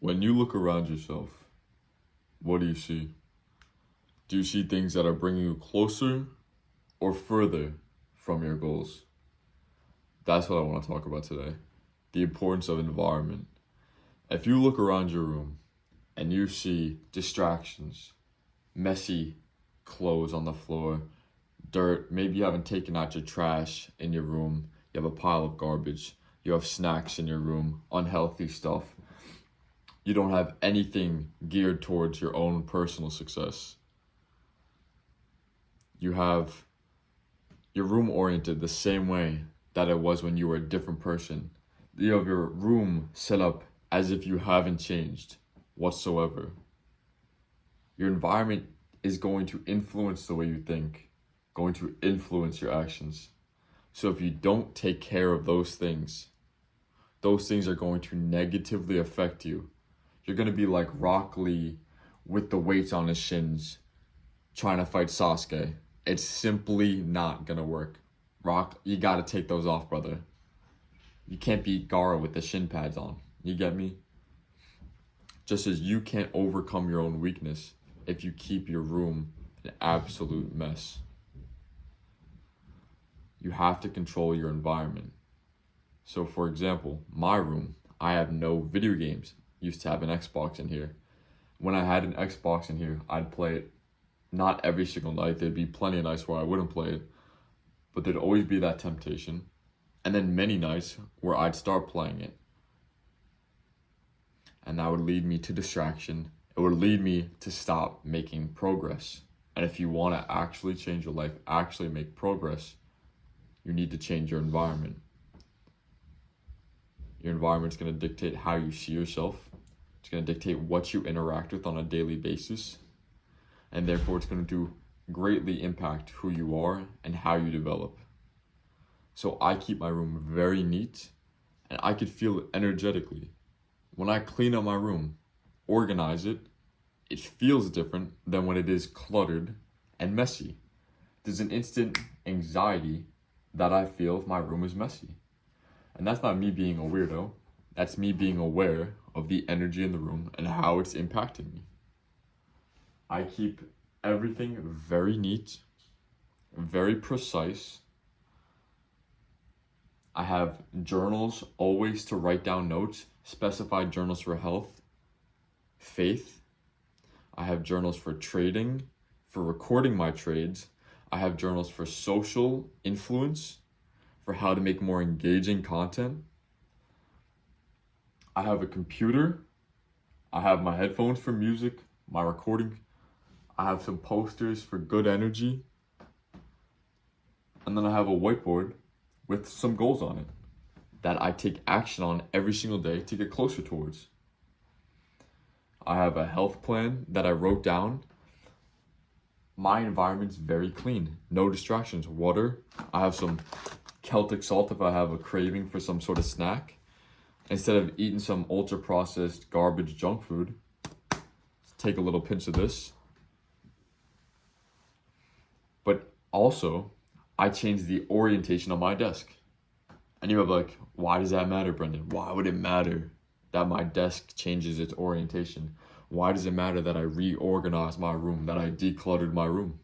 When you look around yourself, what do you see? Do you see things that are bringing you closer or further from your goals? That's what I want to talk about today. The importance of environment. If you look around your room and you see distractions, messy clothes on the floor, dirt, maybe you haven't taken out your trash in your room, you have a pile of garbage, you have snacks in your room, unhealthy stuff, you don't have anything geared towards your own personal success. You have your room oriented the same way that it was when you were a different person. You have your room set up as if you haven't changed whatsoever. Your environment is going to influence the way you think, going to influence your actions. So if you don't take care of those things are going to negatively affect you. You're going to be like Rock Lee with the weights on his shins trying to fight Sasuke. It's simply not going to work. Rock, you got to take those off, brother. You can't beat Gaara with the shin pads on. You get me? Just as you can't overcome your own weakness if you keep your room an absolute mess. You have to control your environment. So for example, my room, I have no video games. Used to have an Xbox in here. When I had an Xbox in here, I'd play it not every single night. There'd be plenty of nights where I wouldn't play it, but there'd always be that temptation. And then many nights where I'd start playing it. And that would lead me to distraction. It would lead me to stop making progress. And if you want to actually change your life, actually make progress, you need to change your environment. Your environment's going to dictate how you see yourself. It's going to dictate what you interact with on a daily basis. And therefore, it's going to greatly impact who you are and how you develop. So I keep my room very neat, and I could feel it energetically. When I clean up my room, organize it, it feels different than when it is cluttered and messy. There's an instant anxiety that I feel if my room is messy. And that's not me being a weirdo. That's me being aware of the energy in the room and how it's impacting me. I keep everything very neat, very precise. I have journals always to write down notes, specified journals for health, faith. I have journals for trading, for recording my trades. I have journals for social influence, for how to make more engaging content. I have a computer. I have my headphones for music, my recording. I have some posters for good energy. And then I have a whiteboard with some goals on it that I take action on every single day to get closer towards. I have a health plan that I wrote down. My environment's very clean, no distractions, water. I have some Celtic salt if I have a craving for some sort of snack. Instead of eating some ultra processed garbage junk food, take a little pinch of this. But also, I changed the orientation of my desk. And you have like, why does that matter, Brendan? Why would it matter that my desk changes its orientation? Why does it matter that I reorganized my room, that I decluttered my room?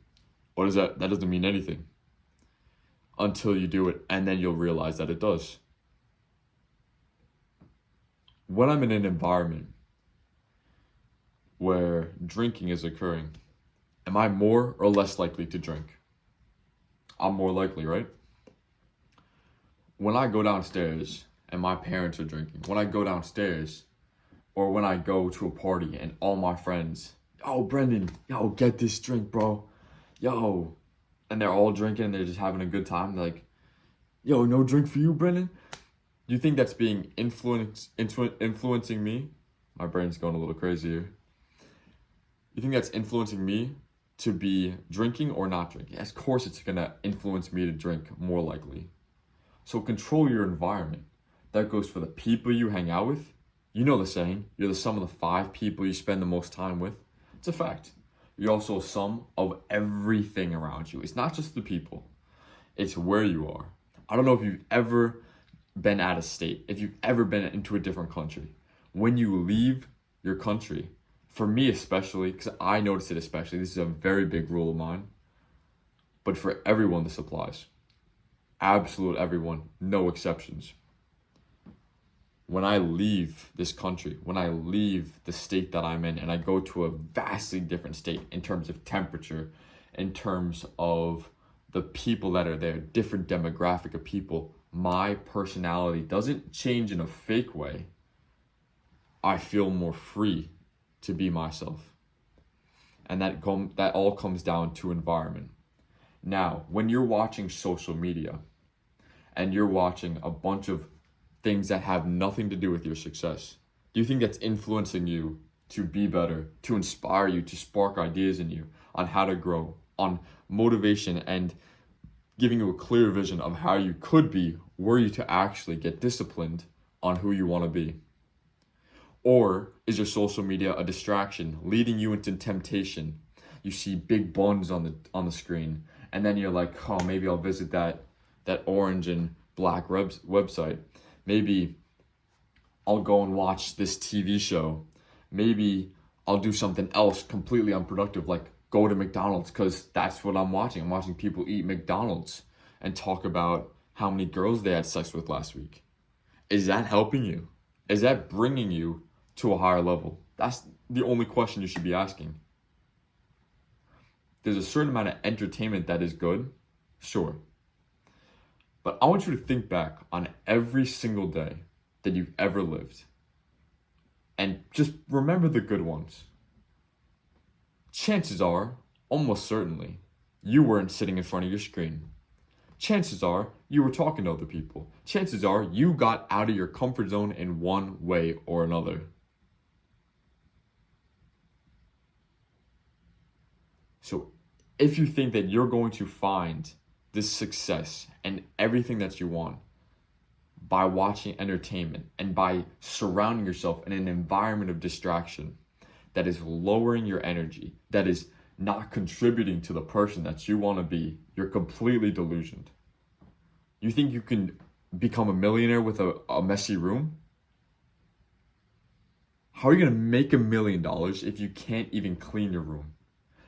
What is that? That doesn't mean anything until you do it, and then you'll realize that it does. When I'm in an environment where drinking is occurring, am I more or less likely to drink? I'm more likely, right? When I go downstairs and my parents are drinking, when I go downstairs or when I go to a party and all my friends, yo, Brendan, yo, get this drink, bro. Yo. And they're all drinking and they're just having a good time. They're like, yo, no drink for you, Brendan? Do you think that's being influencing me? My brain's going a little crazy here. You think that's influencing me to be drinking or not drinking? Of course it's going to influence me to drink more likely. So control your environment. That goes for the people you hang out with. You know the saying, you're the sum of the 5 people you spend the most time with. It's a fact. You're also a sum of everything around you. It's not just the people. It's where you are. I don't know if you've ever been out of state, if you've ever been into a different country. When you leave your country. For me especially, because I notice it especially, this is a very big rule of mine, but for everyone this applies. Absolute everyone, no exceptions. When I leave this country, when I leave the state that I'm in, and I go to a vastly different state in terms of temperature, in terms of the people that are there, different demographic of people, my personality doesn't change in a fake way. I feel more free to be myself. And that all comes down to environment. Now, when you're watching social media and you're watching a bunch of things that have nothing to do with your success, do you think that's influencing you to be better, to inspire you, to spark ideas in you on how to grow, on motivation, and giving you a clear vision of how you could be were you to actually get disciplined on who you want to be? Or is your social media a distraction, leading you into temptation? You see big buns on the screen, and then you're like, oh, maybe I'll visit that orange and black website. Maybe I'll go and watch this TV show. Maybe I'll do something else completely unproductive, like go to McDonald's, because that's what I'm watching. I'm watching people eat McDonald's and talk about how many girls they had sex with last week. Is that helping you? Is that bringing you to a higher level? That's the only question you should be asking. There's a certain amount of entertainment that is good, sure. But I want you to think back on every single day that you've ever lived. And just remember the good ones. Chances are, almost certainly, you weren't sitting in front of your screen. Chances are, you were talking to other people. Chances are, you got out of your comfort zone in one way or another. So, if you think that you're going to find this success and everything that you want by watching entertainment and by surrounding yourself in an environment of distraction that is lowering your energy, that is not contributing to the person that you want to be, you're completely delusioned. You think you can become a millionaire with a messy room? How are you going to make $1 million if you can't even clean your room?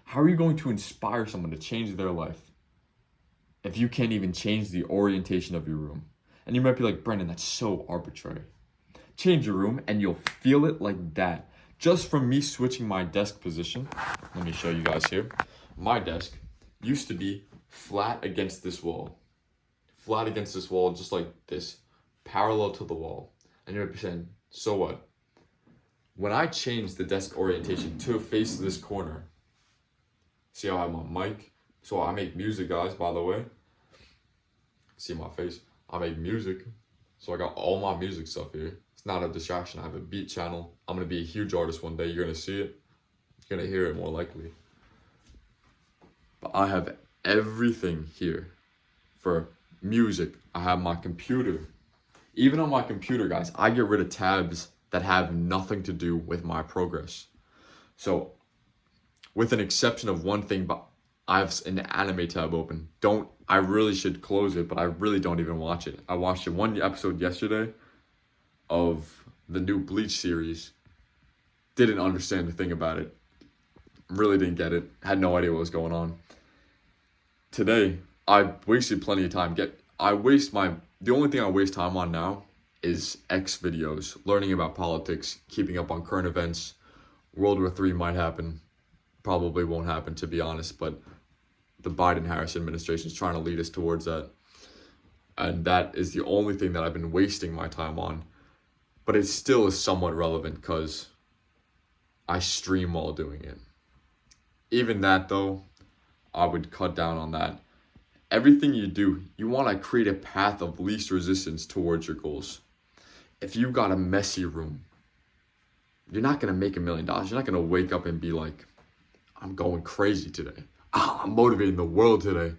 How are you going to inspire someone to change their life if you can't even change the orientation of your room? And you might be like, Brendan, that's so arbitrary. Change your room and you'll feel it like that. Just from me switching my desk position, let me show you guys here. My desk used to be flat against this wall. Flat against this wall, just like this, parallel to the wall. And you might be saying, so what? When I changed the desk orientation to face this corner, see how I have my mic? So I make music, guys, by the way. See my face? I make music. So I got all my music stuff here. It's not a distraction. I have a beat channel. I'm going to be a huge artist one day. You're going to see it. You're going to hear it more likely. But I have everything here for music. I have my computer. Even on my computer, guys, I get rid of tabs that have nothing to do with my progress. So with an exception of one thing, but I have an anime tab open. I really should close it, but I really don't even watch it. I watched one episode yesterday of the new Bleach series. Didn't understand a thing about it. Really didn't get it. Had no idea what was going on. Today, I wasted plenty of time. The only thing I waste time on now is X videos, learning about politics, keeping up on current events. World War III might happen. Probably won't happen, to be honest, but the Biden-Harris administration is trying to lead us towards that. And that is the only thing that I've been wasting my time on. But it still is somewhat relevant because I stream while doing it. Even that, though, I would cut down on that. Everything you do, you want to create a path of least resistance towards your goals. If you've got a messy room, you're not going to make $1 million. You're not going to wake up and be like, I'm going crazy today. I'm motivating the world today.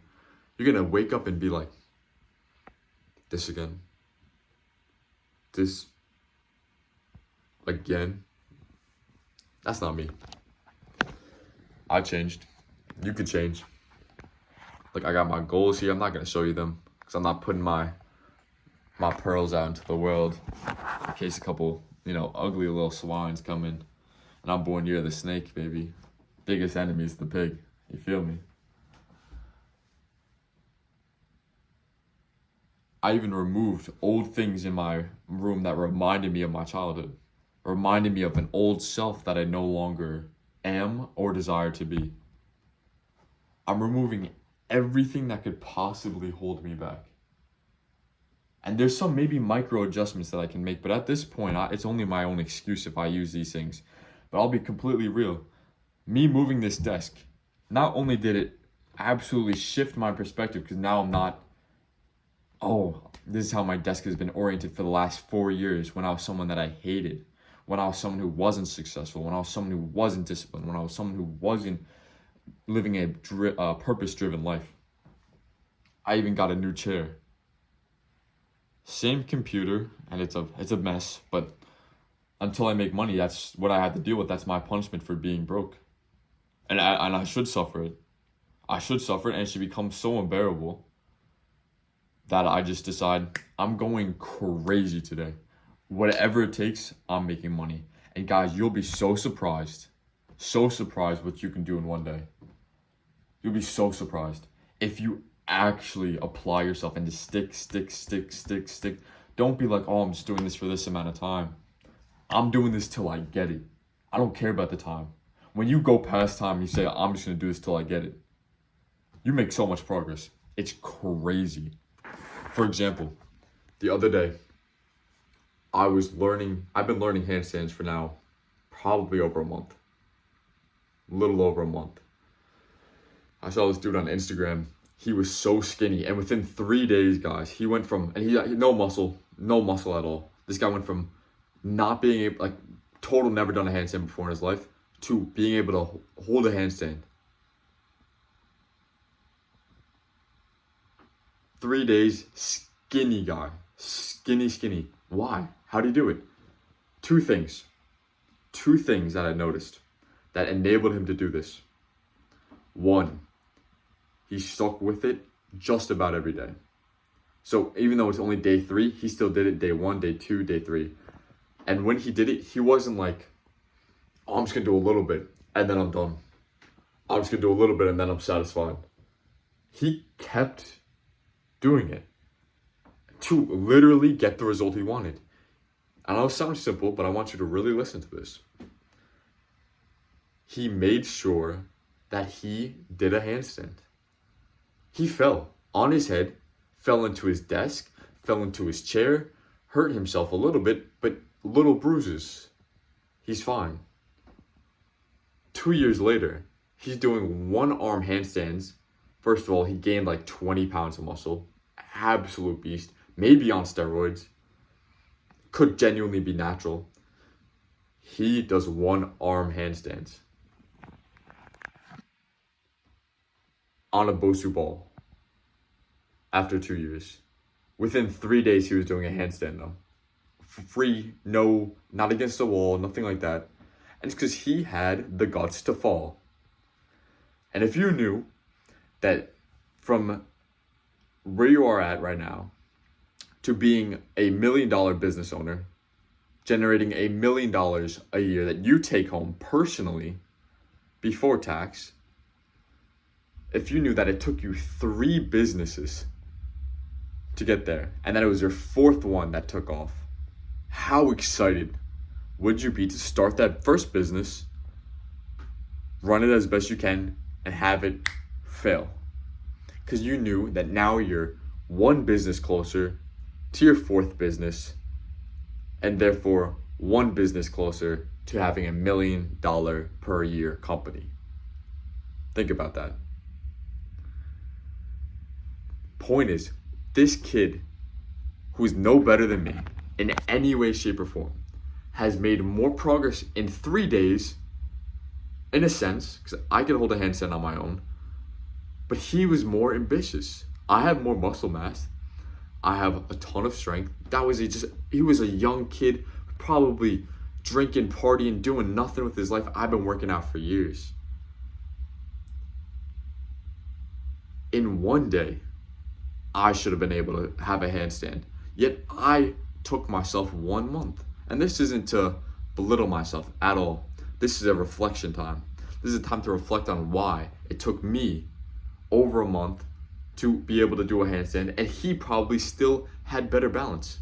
You're going to wake up and be like, this again. This again. That's not me. I changed. You could change. Like, I got my goals here. I'm not going to show you them because I'm not putting my pearls out into the world in case a couple, ugly little swines come in. And I'm born near the snake, baby. Biggest enemy is the pig. You feel me? I even removed old things in my room that reminded me of my childhood, reminded me of an old self that I no longer am or desire to be. I'm removing everything that could possibly hold me back. And there's some maybe micro adjustments that I can make, but at this point, it's only my own excuse if I use these things. But I'll be completely real. Me moving this desk, not only did it absolutely shift my perspective, because now I'm not, oh, this is how my desk has been oriented for the last 4 years, when I was someone that I hated, when I was someone who wasn't successful, when I was someone who wasn't disciplined, when I was someone who wasn't living a purpose-driven life. I even got a new chair. Same computer, and it's a mess, but until I make money, that's what I had to deal with. That's my punishment for being broke. And I should suffer it. I should suffer it, and it should become so unbearable that I just decide I'm going crazy today. Whatever it takes, I'm making money. And guys, you'll be so surprised what you can do in one day. You'll be so surprised if you actually apply yourself and just stick. Don't be like, oh, I'm just doing this for this amount of time. I'm doing this till I get it. I don't care about the time. When you go past time, you say, I'm just gonna do this till I get it. You make so much progress. It's crazy. For example, the other day, I've been learning handstands for now probably over a month. A little over a month. I saw this dude on Instagram. He was so skinny, and within 3 days, guys, he went from, and he no muscle at all. This guy went from not being able, like, total never done a handstand before in his life, to being able to hold a handstand. 3 days, skinny guy, skinny. Why? How do you do it? Two things that I noticed that enabled him to do this. One, he stuck with it just about every day. So even though it's only day 3, he still did it day 1, day 2, day 3. And when he did it, he wasn't like, oh, I'm just gonna do a little bit and then I'm done. I'm just gonna do a little bit and then I'm satisfied. He kept doing it to literally get the result he wanted. And it'll sound simple, but I want you to really listen to this. He made sure that he did a handstand. He fell on his head, fell into his desk, fell into his chair, hurt himself a little bit, but little bruises. He's fine. 2 years later, he's doing one-arm handstands. First of all, he gained like 20 pounds of muscle. Absolute beast. Maybe on steroids. Could genuinely be natural. He does one-arm handstands on a Bosu ball after 2 years. Within 3 days, he was doing a handstand though. Free, no, not against the wall, nothing like that. And it's because he had the guts to fall. And if you knew that from where you are at right now to being $1 million business owner, generating $1 million a year that you take home personally before tax, if you knew that it took you 3 businesses to get there and that it was your 4th one that took off, how excited would you be to start that first business, run it as best you can, and have it fail? Because you knew that now you're 1 business closer to your 4th business, and therefore 1 business closer to having $1 million per year company. Think about that. Point is, this kid, who's no better than me in any way, shape, or form, has made more progress in 3 days, in a sense, because I could hold a handstand on my own, but he was more ambitious. I have more muscle mass. I have a ton of strength. He was a young kid, probably drinking, partying, doing nothing with his life. I've been working out for years. In 1 day, I should have been able to have a handstand. Yet I took myself 1 month. And this isn't to belittle myself at all, This is a reflection time. This is a time to reflect on why it took me over a month to be able to do a handstand, and he probably still had better balance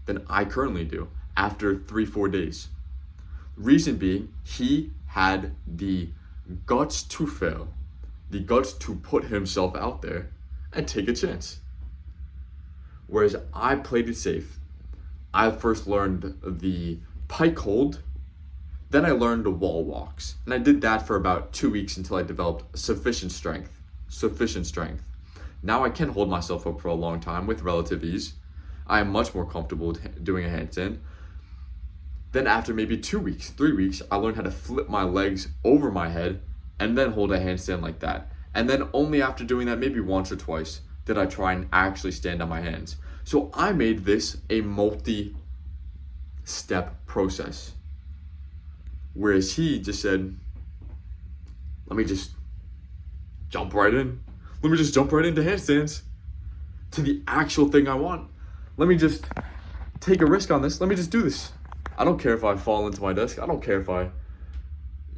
than I currently do after 3-4 days. Reason being, he had the guts to fail, the guts to put himself out there and take a chance. Whereas I played it safe. I first learned the pike hold, then I learned the wall walks. And I did that for about 2 weeks until I developed sufficient strength. Now I can hold myself up for a long time with relative ease. I am much more comfortable doing a handstand. Then after maybe 2 weeks, 3 weeks, I learned how to flip my legs over my head and then hold a handstand like that. And then only after doing that maybe once or twice did I try and actually stand on my hands. So I made this a multi-step process. Whereas he just said, let me just jump right in. Let me just jump right into handstands to the actual thing I want. Let me just take a risk on this. Let me just do this. I don't care if I fall into my desk. I don't care if I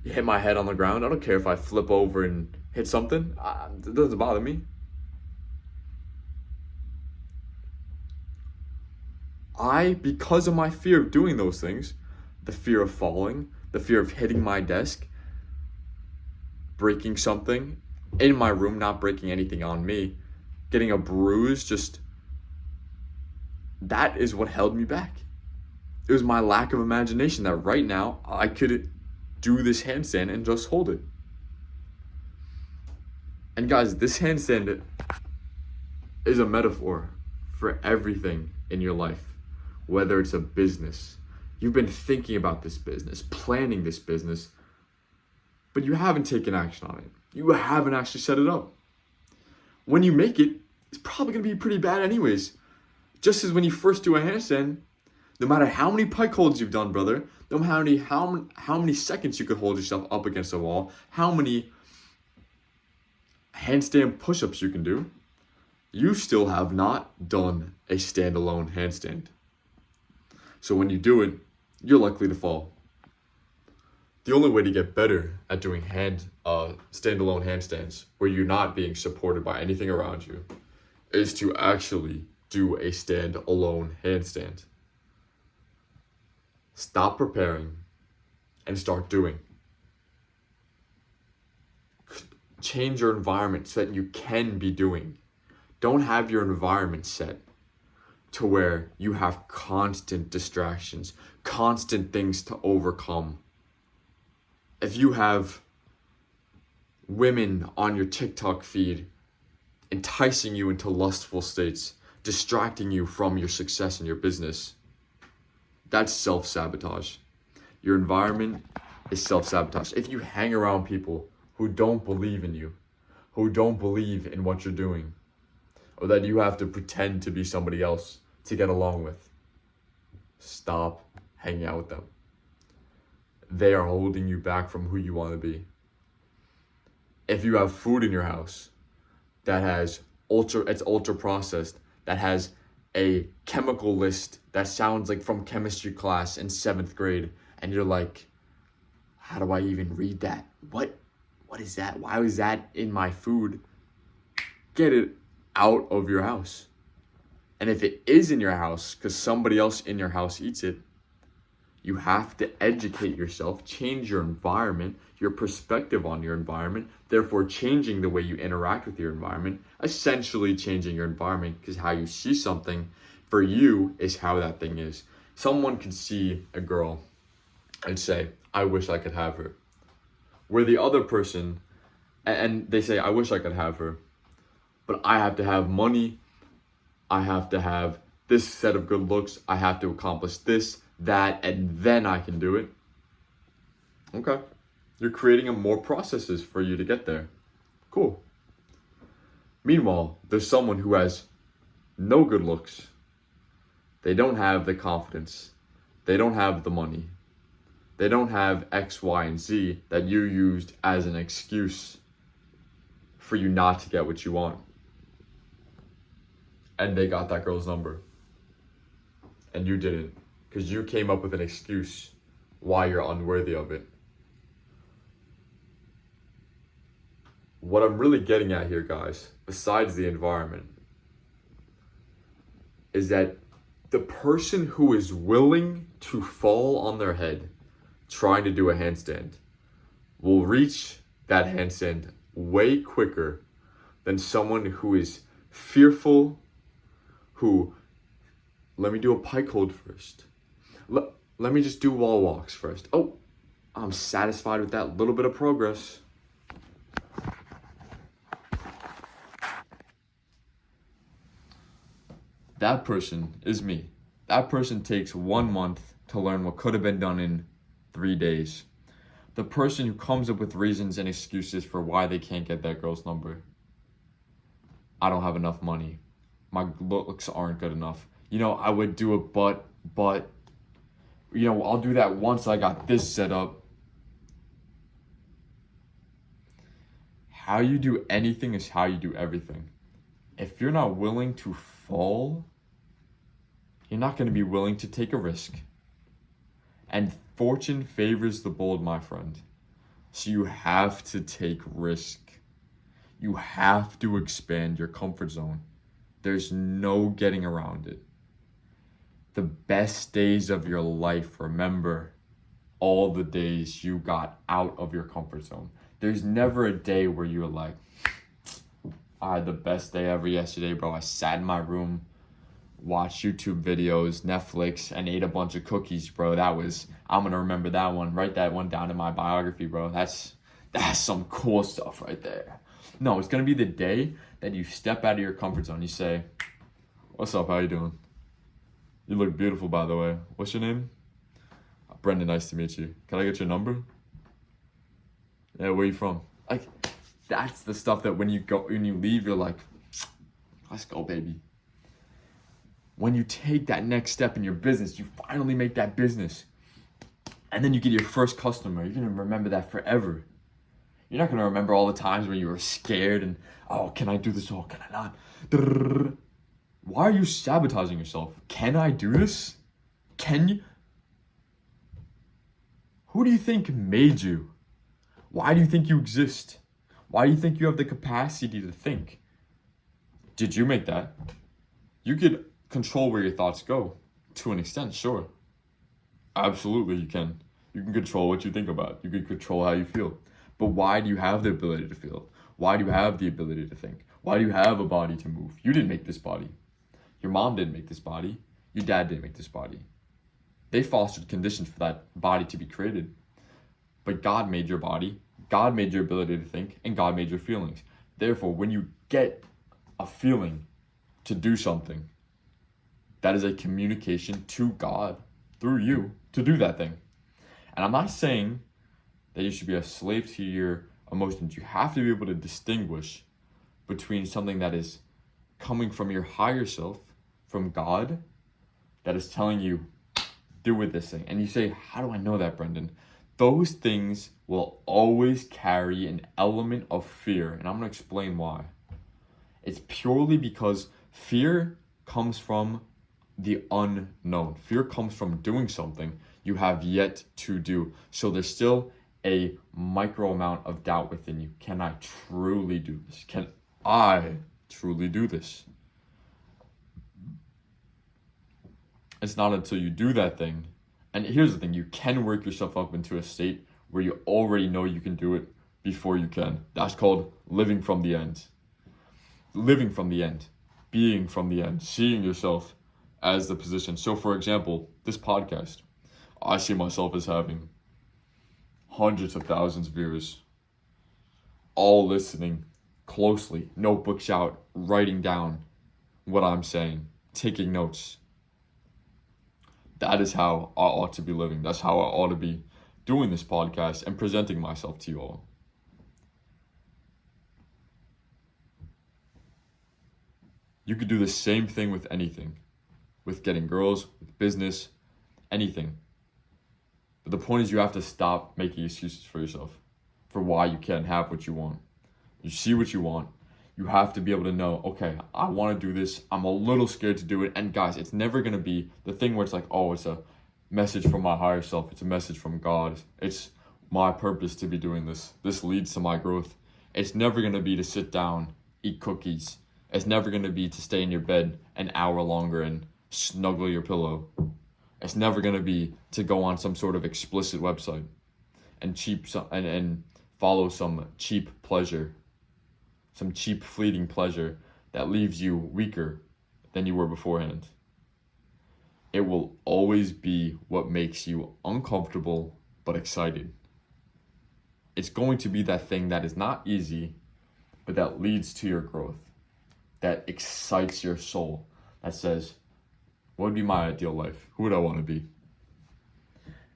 hit my head on the ground. I don't care if I flip over and hit something. It doesn't bother me. Because of my fear of doing those things, the fear of falling, the fear of hitting my desk, breaking something in my room, not breaking anything on me, getting a bruise, that is what held me back. It was my lack of imagination that right now I could do this handstand and just hold it. And guys, this handstand is a metaphor for everything in your life. Whether it's a business, you've been thinking about this business, planning this business, but you haven't taken action on it. You haven't actually set it up. When you make it, it's probably gonna be pretty bad anyways. Just as when you first do a handstand, no matter how many pike holds you've done, brother, no matter how many seconds you could hold yourself up against a wall, how many handstand push-ups you can do, you still have not done a standalone handstand. So when you do it, you're likely to fall. The only way to get better at doing standalone handstands, where you're not being supported by anything around you, is to actually do a stand-alone handstand. Stop preparing and start doing. Change your environment so that you can be doing. Don't have your environment set to where you have constant distractions, constant things to overcome. If you have women on your TikTok feed enticing you into lustful states, distracting you from your success in your business, that's self-sabotage. Your environment is self-sabotage. If you hang around people who don't believe in you, who don't believe in what you're doing, or that you have to pretend to be somebody else to get along with, stop hanging out with them. They are holding you back from who you want to be. If you have food in your house that has ultra processed, that has a chemical list that sounds like from chemistry class in 7th grade, and you're like, how do I even read that? What is that? Why was that in my food? Get it out of your house. And if it is in your house because somebody else in your house eats it, you have to educate yourself, change your environment, your perspective on your environment, therefore changing the way you interact with your environment, essentially changing your environment, because how you see something for you is how that thing is. Someone can see a girl and say, I wish I could have her. Where the other person, and they say, I wish I could have her, but I have to have money, I have to have this set of good looks, I have to accomplish this, that, and then I can do it. Okay. You're creating more processes for you to get there. Cool. Meanwhile, there's someone who has no good looks. They don't have the confidence. They don't have the money. They don't have X, Y, and Z that you used as an excuse for you not to get what you want. And they got that girl's number. And you didn't. Because you came up with an excuse why you're unworthy of it. What I'm really getting at here, guys, besides the environment, is that the person who is willing to fall on their head trying to do a handstand will reach that handstand way quicker than someone who is fearful, who, let me do a pike hold first. Let me just do wall walks first. Oh, I'm satisfied with that little bit of progress. That person is me. That person takes 1 month to learn what could have been done in 3 days. The person who comes up with reasons and excuses for why they can't get that girl's number. I don't have enough money. My looks aren't good enough. I would do it, but, I'll do that once I got this set up. How you do anything is how you do everything. If you're not willing to fall, you're not going to be willing to take a risk. And fortune favors the bold, my friend. So you have to take risk. You have to expand your comfort zone. There's no getting around it. The best days of your life, remember all the days you got out of your comfort zone. There's never a day where you're like, I had the best day ever yesterday, bro. I sat in my room, watched YouTube videos, Netflix, and ate a bunch of cookies, bro. I'm gonna remember that one. Write that one down in my biography, bro. That's some cool stuff right there. No, it's gonna be the day that you step out of your comfort zone. You say, what's up, how you doing? You look beautiful, by the way. What's your name? Brendan, nice to meet you. Can I get your number? Yeah, where you from? Like, that's the stuff that when you leave, you're like, let's go, baby. When you take that next step in your business, you finally make that business. And then you get your first customer. You're gonna remember that forever. You're not gonna remember all the times when you were scared and, oh, can I do this? Oh, can I not? Why are you sabotaging yourself? Can I do this? Can you? Who do you think made you? Why do you think you exist? Why do you think you have the capacity to think? Did you make that? You could control where your thoughts go to an extent, sure. Absolutely, you can. You can control what you think about. You can control how you feel. But why do you have the ability to feel? Why do you have the ability to think? Why do you have a body to move? You didn't make this body. Your mom didn't make this body. Your dad didn't make this body. They fostered conditions for that body to be created. But God made your body, God made your ability to think, and God made your feelings. Therefore, when you get a feeling to do something, that is a communication to God through you to do that thing. And I'm not saying that you should be a slave to your emotions. You have to be able to distinguish between something that is coming from your higher self, from God, that is telling you, do with this thing. And you say, how do I know that, Brendan? Those things will always carry an element of fear. And I'm going to explain why. It's purely because fear comes from the unknown. Fear comes from doing something you have yet to do. So there's still a micro amount of doubt within you. Can I truly do this? Can I truly do this? It's not until you do that thing. And here's the thing, you can work yourself up into a state where you already know you can do it before you can. That's called living from the end. Living from the end. Being from the end. Seeing yourself as the position. So for example, this podcast, I see myself as having hundreds of thousands of viewers, all listening closely, notebooks out, writing down what I'm saying, taking notes. That is how I ought to be living. That's how I ought to be doing this podcast and presenting myself to you all. You could do the same thing with anything, with getting girls, with business, anything. But the point is you have to stop making excuses for yourself, for why you can't have what you want. You see what you want. You have to be able to know, okay, I want to do this. I'm a little scared to do it. And guys, it's never going to be the thing where it's like, oh, it's a message from my higher self. It's a message from God. It's my purpose to be doing this. This leads to my growth. It's never going to be to sit down, eat cookies. It's never going to be to stay in your bed an hour longer and snuggle your pillow. It's never going to be to go on some sort of explicit website and follow some cheap pleasure, some cheap fleeting pleasure that leaves you weaker than you were beforehand. It will always be what makes you uncomfortable but excited. It's going to be that thing that is not easy, but that leads to your growth, that excites your soul, that says, what would be my ideal life? Who would I want to be?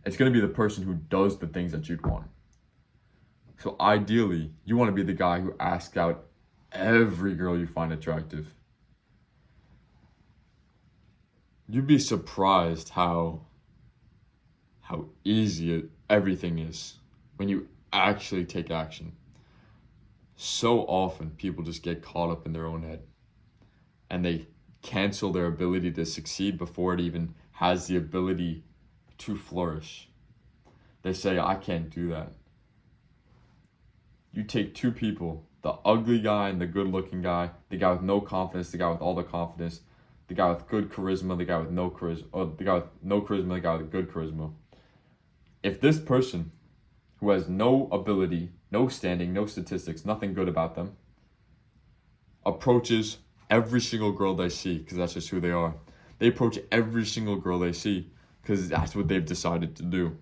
It's going to be the person who does the things that you'd want. So ideally, you want to be the guy who asks out every girl you find attractive. You'd be surprised how easy everything is when you actually take action. So often people just get caught up in their own head and they cancel their ability to succeed before it even has the ability to flourish. They say, I can't do that. You take two people, the ugly guy and the good looking guy, the guy with no confidence, the guy with all the confidence, the guy with good charisma, the guy with no charisma, or the guy with no charisma, the guy with good charisma. If this person who has no ability, no standing, no statistics, nothing good about them, approaches every single girl they see, because that's just who they are. They approach every single girl they see because that's what they've decided to do.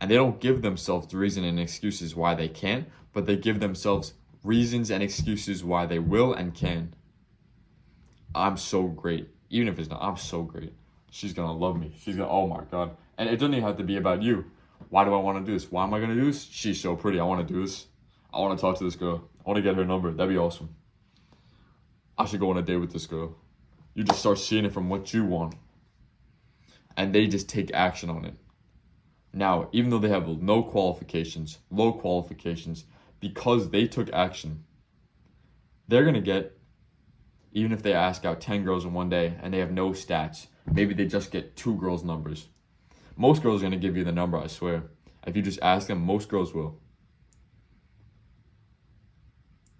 And they don't give themselves reason and excuses why they can't, but they give themselves reasons and excuses why they will and can. I'm so great. Even if it's not, I'm so great. She's going to love me. She's going to, oh my God. And it doesn't even have to be about you. Why do I want to do this? Why am I going to do this? She's so pretty. I want to do this. I want to talk to this girl. I want to get her number. That'd be awesome. I should go on a date with this girl. You just start seeing it from what you want. And they just take action on it. Now, even though they have no qualifications, low qualifications, because they took action, they're going to get, even if they ask out 10 girls in one day and they have no stats, maybe they just get 2 girls' numbers. Most girls are going to give you the number, I swear. If you just ask them, most girls will.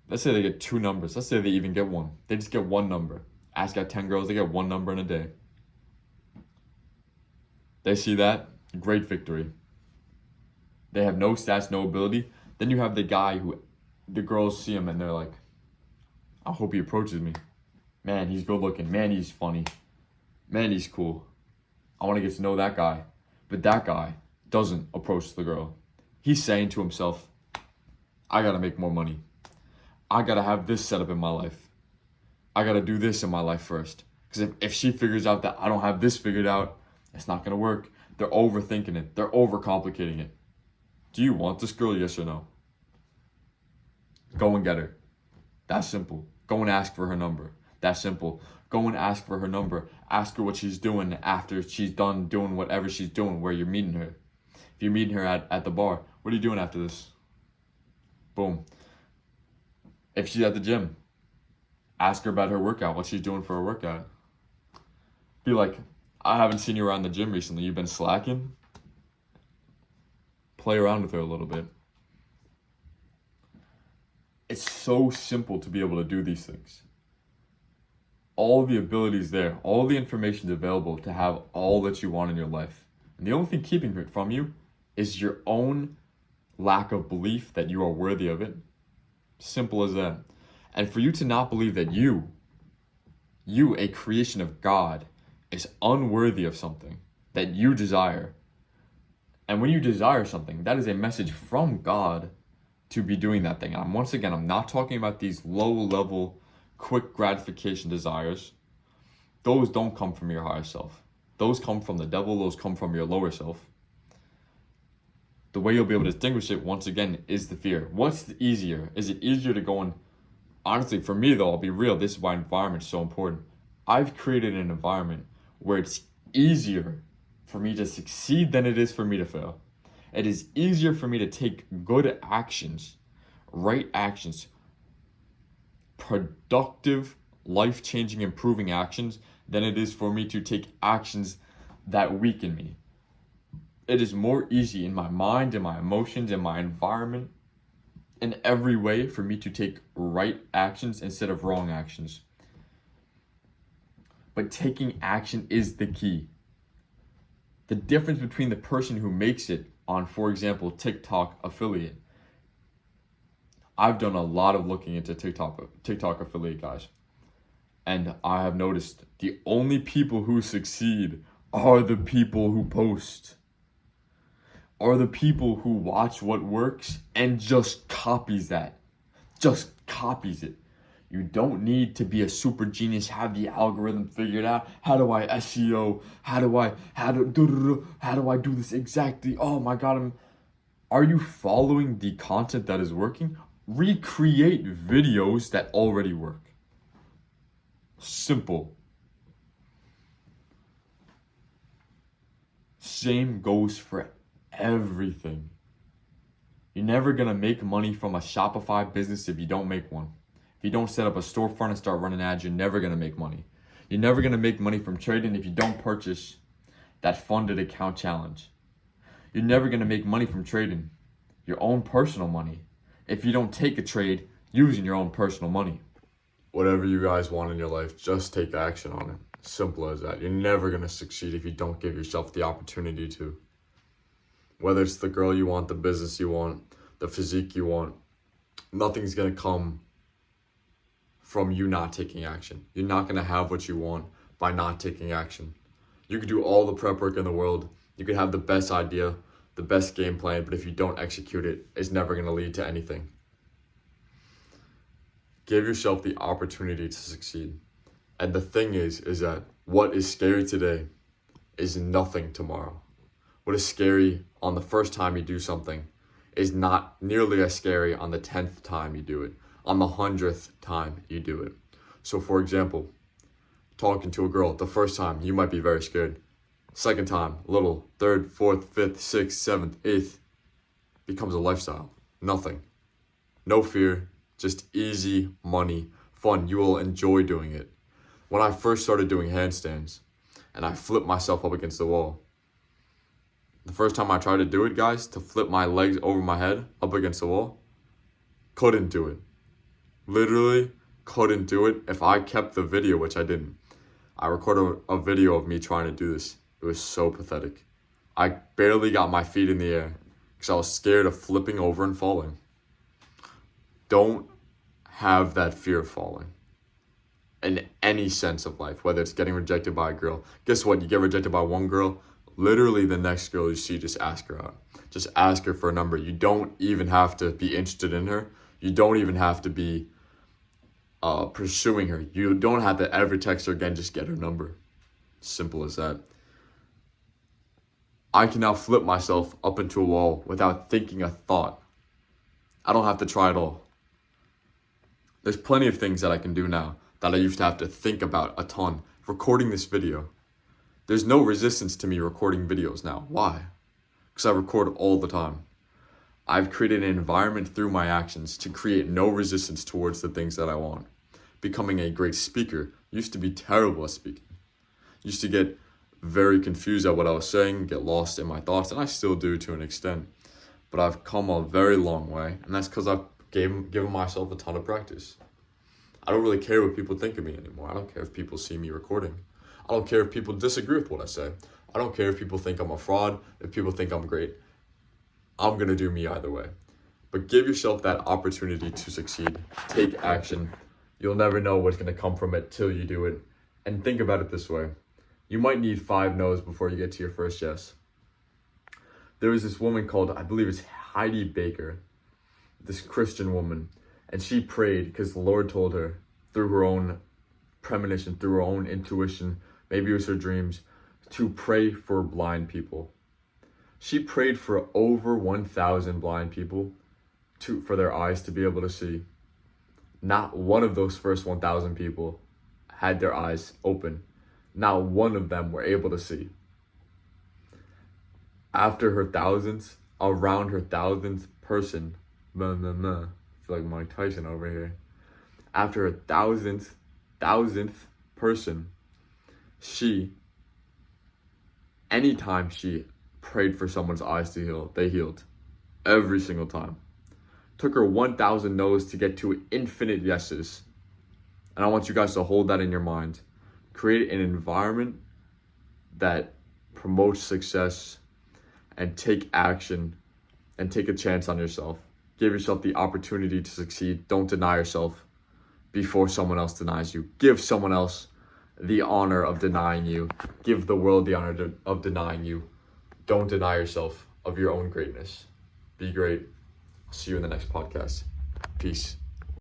Let's say they get 2 numbers. Let's say they even get 1. They just get 1 number. Ask out 10 girls, they get 1 number in a day. They see that, great victory. They have no stats, no ability. Then you have the guy who, the girls see him and they're like, I hope he approaches me. Man, he's good looking. Man, he's funny. Man, he's cool. I want to get to know that guy. But that guy doesn't approach the girl. He's saying to himself, I got to make more money. I got to have this set up in my life. I got to do this in my life first. Because if she figures out that I don't have this figured out, it's not going to work. They're overthinking it. They're overcomplicating it. Do you want this girl? Yes or no? Go and get her. That's simple. Go and ask for her number. That's simple. Go and ask for her number. Ask her what she's doing after she's done doing whatever she's doing, where you're meeting her. If you're meeting her at the bar, what are you doing after this? Boom. If she's at the gym, ask her about her workout, what she's doing for her workout. Be like, I haven't seen you around the gym recently. You've been slacking? Play around with her a little bit. It's so simple to be able to do these things. All the abilities there, all the information is available to have all that you want in your life. And the only thing keeping it from you is your own lack of belief that you are worthy of it. Simple as that. And for you to not believe that you, a creation of God, is unworthy of something that you desire. And when you desire something, that is a message from God to be doing that thing. And once again, I'm not talking about these low-level, quick gratification desires. Those don't come from your higher self. Those come from the devil. Those come from your lower self. The way you'll be able to distinguish it, once again, is the fear. What's easier? Is it easier to go and... Honestly, for me, though, I'll be real. This is why environment is so important. I've created an environment where it's easier for me to succeed than it is for me to fail. It is easier for me to take good actions, right actions, productive, life-changing, improving actions than it is for me to take actions that weaken me. It is more easy in my mind, in my emotions, in my environment. in every way for me to take right actions instead of wrong actions. But taking action is the key. The difference between the person who makes it on, for example, TikTok affiliate. I've done a lot of looking into TikTok affiliate guys. And I have noticed the only people who succeed are the people who post. Are the people who watch what works and just copies that. Just copies it. You don't need to be a super genius, have the algorithm figured out. How do I SEO? How do I do this exactly? Oh my God, are you following the content that is working? Recreate videos that already work. Simple. Same goes for everything. You're never gonna make money from a Shopify business if you don't make one. If you don't set up a storefront and start running ads, you're never gonna make money. You're never gonna make money from trading if you don't purchase that funded account challenge. You're never gonna make money from trading your own personal money if you don't take a trade using your own personal money. Whatever you guys want in your life, just take action on it. Simple as that. You're never gonna succeed if you don't give yourself the opportunity to. Whether it's the girl you want, the business you want, the physique you want, nothing's gonna come from you not taking action. You're not gonna have what you want by not taking action. You could do all the prep work in the world. You could have the best idea, the best game plan, but if you don't execute it, it's never gonna lead to anything. Give yourself the opportunity to succeed. And the thing is that what is scary today is nothing tomorrow. What is scary on the first time you do something is not nearly as scary on the 10th time you do it, on the 100th time you do it. So for example, talking to a girl, the first time you might be very scared. Second time, little. Third, fourth, fifth, sixth, seventh, eighth, becomes a lifestyle. Nothing. No fear, just easy money, fun. You will enjoy doing it. When I first started doing handstands and I flipped myself up against the wall, the first time I tried to do it, guys, to flip my legs over my head up against the wall, couldn't do it. Literally couldn't do it if I kept the video, which I didn't. I recorded a video of me trying to do this. It was so pathetic. I barely got my feet in the air because I was scared of flipping over and falling. Don't have that fear of falling in any sense of life, whether it's getting rejected by a girl. Guess what? You get rejected by one girl, literally the next girl you see, just ask her out. Just ask her for a number. You don't even have to be interested in her. You don't even have to be pursuing her. You don't have to ever text her again, just get her number. Simple as that. I can now flip myself up into a wall without thinking a thought. I don't have to try at all. There's plenty of things that I can do now that I used to have to think about a ton. Recording this video. There's no resistance to me recording videos now. Why? Because I record all the time. I've created an environment through my actions to create no resistance towards the things that I want. Becoming a great speaker. Used to be terrible at speaking. Used to get very confused at what I was saying, get lost in my thoughts, and I still do to an extent. But I've come a very long way, and that's because I've given myself a ton of practice. I don't really care what people think of me anymore. I don't care if people see me recording. I don't care if people disagree with what I say. I don't care if people think I'm a fraud, if people think I'm great. I'm going to do me either way. But give yourself that opportunity to succeed. Take action. You'll never know what's going to come from it till you do it. And think about it this way. You might need 5 no's before you get to your first yes. There was this woman called, I believe it's Heidi Baker, this Christian woman, and she prayed because the Lord told her through her own premonition, through her own intuition, maybe it was her dreams, to pray for blind people. She prayed for over 1,000 blind people for their eyes to be able to see. Not one of those first 1,000 people had their eyes open. Not one of them were able to see. After her thousandth, around her 1,000th person, I feel like Mike Tyson over here. After her thousandth person, anytime she prayed for someone's eyes to heal, they healed. Every single time. Took her 1,000 no's to get to infinite yeses. And I want you guys to hold that in your mind. Create an environment that promotes success, and take action and take a chance on yourself. Give yourself the opportunity to succeed. Don't deny yourself before someone else denies you. Give someone else the honor of denying you. Give the world the honor of denying you. Don't deny yourself of your own greatness. Be great. See you in the next podcast. Peace.